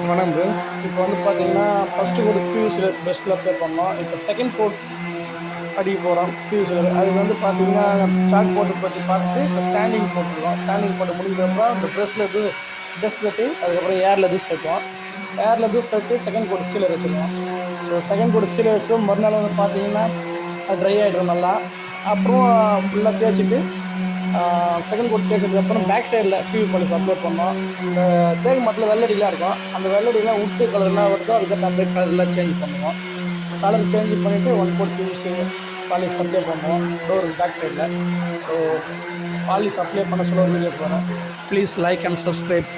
வணக்கம் ஃப்ரெண்ட்ஸ். இப்போ வந்து பார்த்தீங்கன்னா ஃபஸ்ட்டு கோட் பியூசியில் பெஸ்ட்டில் அப்ளை பண்ணோம். இப்போ செகண்ட் கோட் அடிக்க போகிறோம் பியூசியில். அதுக்கு வந்து பார்த்தீங்கன்னா சாக் போர்டு பற்றி பார்த்துட்டு இப்போ ஸ்டாண்டிங் போட்டுருக்கோம். ஸ்டாண்டிங் போட்டு முடிக்கிறப்பறம் இந்த ப்ரெஷ்ஷில் இது டஸ்ட் தட்டி அதுக்கப்புறம் ஏரில் தூசி தட்டுவோம். ஏரில் தூசி தட்டு செகண்ட் கோட் சீலர் வச்சுருவோம். ஸோ செகண்ட் கோட் சீலர் வச்சுட்டு மறுநாள் வந்து பார்த்தீங்கன்னா அது ட்ரை ஆகிடும் நல்லா. அப்புறம் ஃபுல்லாக தேய்ச்சிட்டு செகண்ட் கோட் தேய்ச்சதுக்கப்புறம் பேக் சைடில் பியூ பாலிஷ் அப்ளை பண்ணோம். இந்த தேக்கு மரத்தில் வெள்ளடிலாம் இருக்கும். அந்த வெள்ளடிலாம் உட்டு கலர்லாம் வருதோ அதுக்கப்புறம் அப்படியே கலர்லாம் சேஞ்ச் பண்ணுவோம். கலர் சேஞ்ச் பண்ணிவிட்டு ஒன் கோட் பியூஸு பாலிஷ் அப்ளை பண்ணுவோம் டோர் பேக் சைடில். ஸோ பாலிஷ் அப்ளை பண்ண சொல்ல ஒரு வீடியோ போகிறோம். Please like and subscribe.